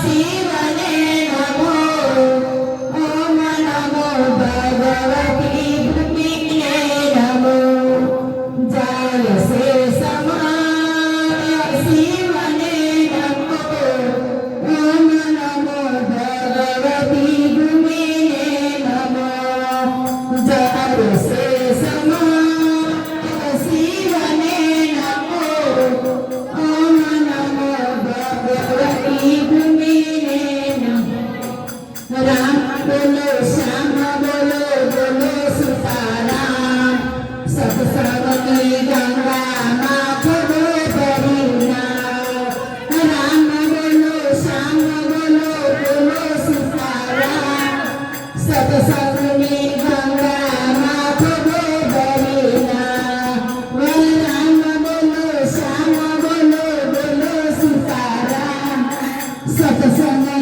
શિવને નમો ઓમ નમો ભગવતી ભૂમિને નમો જય શેષમાય શિવને નમો ઓમ નમો ભગવતી ભૂમિને નમો જય શેષમાય શિવને નમો ઓમ નમો ભગવતી ભૂમિને નમો રામ બોલો શ્યામ બોલો બોલો સીતારામ સત્સંગની ગંગામાં ખોડો ભરી નાવ રામ બોલો શ્યામ બોલો બોલો સીતારામ સત્સંગની ગંગામાં ખોડો ભરી નાવ રામ બોલો શ્યામ બોલો બોલો સીતારામ સત્સંગ